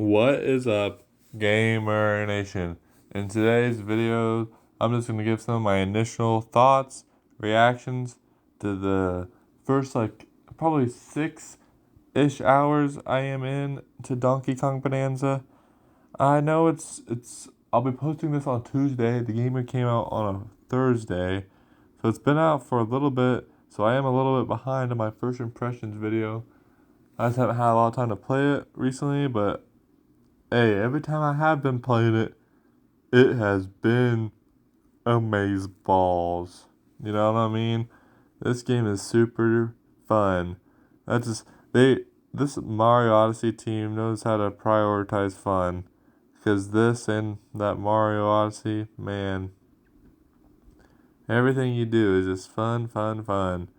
What is up, Gamer Nation? In today's video, I'm just going to give some of my initial thoughts, reactions to the first, probably 6-ish hours I am in to Donkey Kong Bonanza. I know I'll be posting this on Tuesday. The game came out on a Thursday, so it's been out for a little bit, so I am a little bit behind on my first impressions video. I just haven't had a lot of time to play it recently, but hey, every time I have been playing it, it has been amaze balls. You know what I mean? This game is super fun. That's just this Mario Odyssey team knows how to prioritize fun. Because this and that Mario Odyssey, man, everything you do is just fun, fun, fun.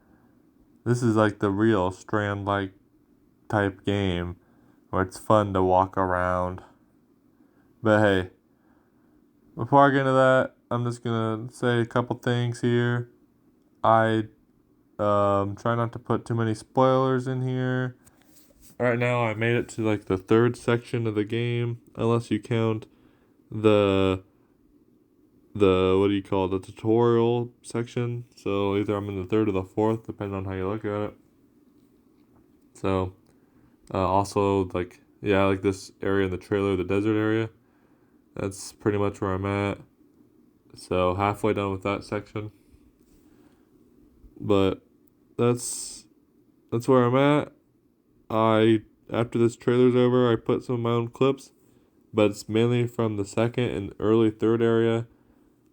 This is like the real Strand-like type game where it's fun to walk around. But hey, before I get into that, I'm just gonna say a couple things here. I try not to put too many spoilers in here. Right now, I made it to like the third section of the game, unless you count the what do you call it, the tutorial section. So either I'm in the third or the fourth, depending on how you look at it. So also like this area in the trailer, the desert area. That's pretty much where I'm at. So halfway done with that section. But that's where I'm at. After this trailer's over, I put some of my own clips, but it's mainly from the second and early third area.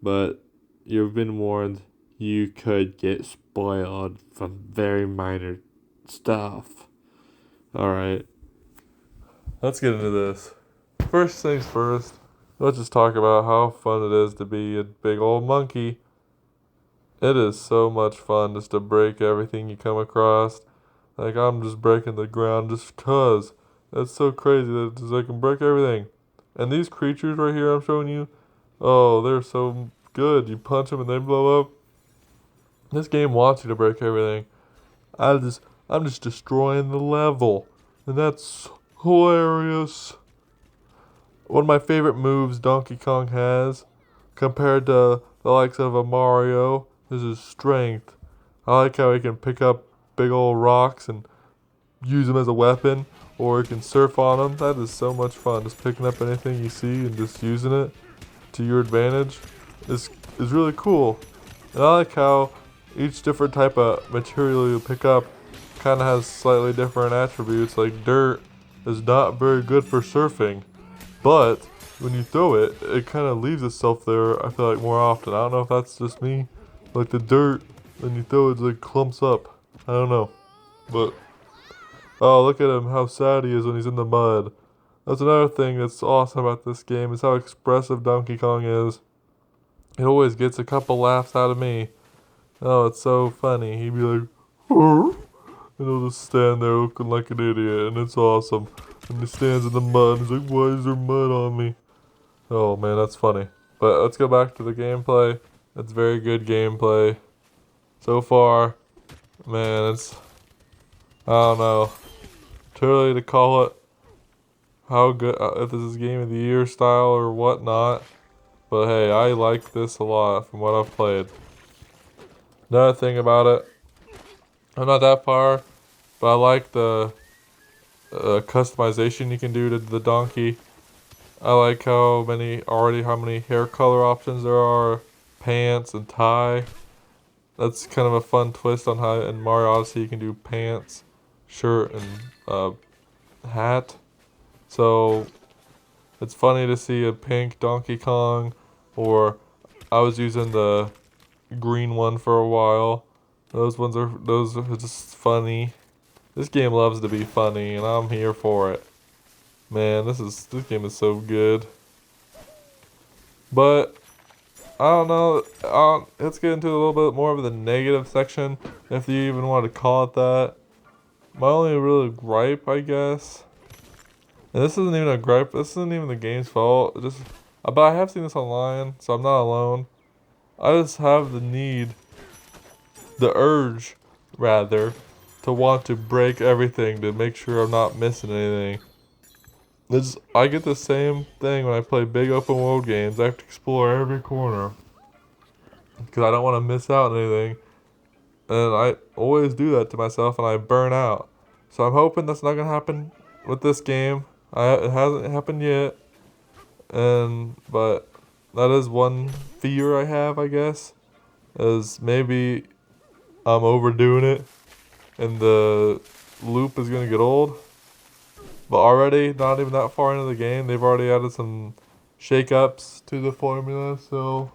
But you've been warned, you could get spoiled from very minor stuff. Alright, let's get into this. First things first, let's just talk about how fun it is to be a big old monkey. It is so much fun just to break everything you come across. Like, I'm just breaking the ground just 'cause. That's so crazy that just, I can break everything. And these creatures right here I'm showing you, oh, they're so good. You punch them and they blow up. This game wants you to break everything. I'm just destroying the level. And that's hilarious. One of my favorite moves Donkey Kong has, compared to the likes of a Mario, is his strength. I like how he can pick up big old rocks and use them as a weapon, or he can surf on them. That is so much fun. Just picking up anything you see and just using it to your advantage is really cool. And I like how each different type of material you pick up kind of has slightly different attributes. Like dirt is not very good for surfing, but when you throw it, it kind of leaves itself there, I feel like, more often. I don't know if that's just me. Like the dirt, when you throw it, like clumps up. I don't know. But, oh, look at him, how sad he is when he's in the mud. That's another thing that's awesome about this game, is how expressive Donkey Kong is. It always gets a couple laughs out of me. Oh, it's so funny. He'd be like, "Arr," and he'll just stand there looking like an idiot, and it's awesome. And he stands in the mud, and he's like, why is there mud on me? Oh man, that's funny. But let's go back to the gameplay. It's very good gameplay. So far, man, I don't know. Too early to call it how good, if this is Game of the Year style or whatnot. But hey, I like this a lot from what I've played. Another thing about it, I'm not that far, but I like the customization you can do to the donkey. I like how many hair color options there are, pants and tie. That's kind of a fun twist on how in Mario Odyssey you can do pants, shirt, and hat. So it's funny to see a pink Donkey Kong, or I was using the green one for a while. Those are just funny. This game loves to be funny, and I'm here for it. Man, this game is so good. But I don't know. Let's get into a little bit more of the negative section, if you even want to call it that. My only real gripe, I guess, and this isn't even a gripe. This isn't even the game's fault. But I have seen this online, so I'm not alone. I just have the urge, rather, to want to break everything to make sure I'm not missing anything. I get the same thing when I play big open world games. I have to explore every corner because I don't want to miss out on anything. And I always do that to myself and I burn out. So I'm hoping that's not going to happen with this game. It hasn't happened yet. But that is one fear I have, I guess. Is maybe I'm overdoing it and the loop is going to get old. But already, not even that far into the game, they've already added some shake-ups to the formula, so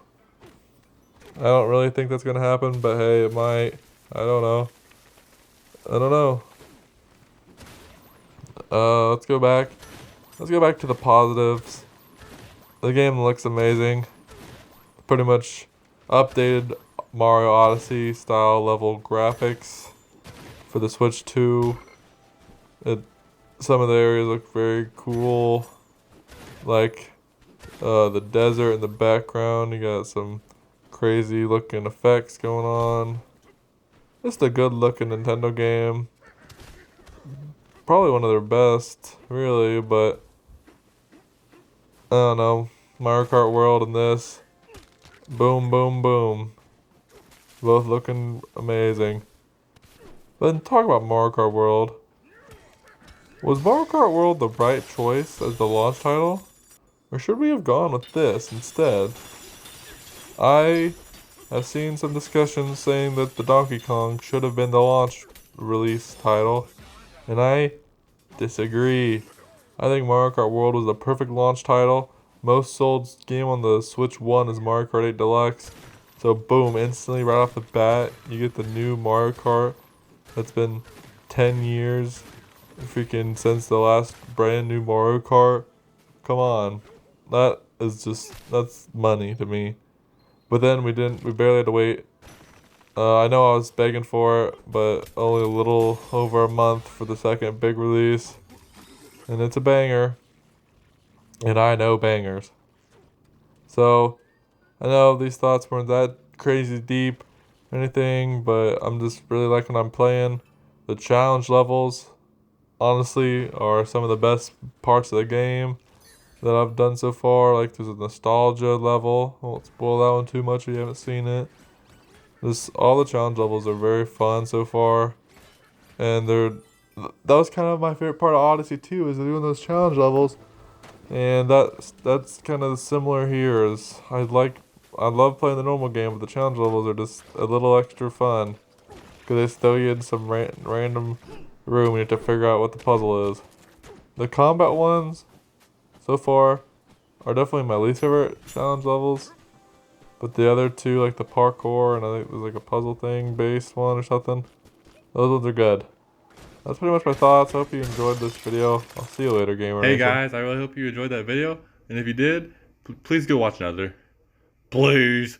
I don't really think that's gonna happen, but hey, it might. I don't know. I don't know. Let's go back. Let's go back to the positives. The game looks amazing. Pretty much updated Mario Odyssey style level graphics for the Switch 2. It, some of the areas look very cool. Like the desert in the background. You got some crazy looking effects going on. Just a good looking Nintendo game. Probably one of their best, really, but I don't know. Mario Kart World and this. Boom, boom, boom. Both looking amazing. But then talk about Mario Kart World. Was Mario Kart World the right choice as the launch title? Or should we have gone with this instead? I have seen some discussions saying that the Donkey Kong should have been the launch release title, and I disagree. I think Mario Kart World was the perfect launch title. Most sold game on the Switch 1 is Mario Kart 8 Deluxe. So boom, instantly right off the bat, you get the new Mario Kart that's been 10 years freaking since the last brand new Mario Kart. Come on. That's money to me. But then we barely had to wait. I know I was begging for it, but only a little over a month for the second big release. And it's a banger. And I know bangers. So, I know these thoughts weren't that crazy deep or anything, but I'm just really liking what I'm playing. The challenge levels, honestly, are some of the best parts of the game that I've done so far. Like, there's a nostalgia level. I won't spoil that one too much if you haven't seen it. All the challenge levels are very fun so far, and that was kind of my favorite part of Odyssey too, is doing those challenge levels, and that's kind of similar here. I love playing the normal game, but the challenge levels are just a little extra fun because they throw you in some random room and you have to figure out what the puzzle is. The combat ones so far are definitely my least favorite challenge levels. But the other two, like the parkour and I think there's like a puzzle thing based one or something, those ones are good. That's pretty much my thoughts. I hope you enjoyed this video. I'll see you later, Gamer Hey Nation. guys, I really hope you enjoyed that video. And if you did, please go watch another. Please.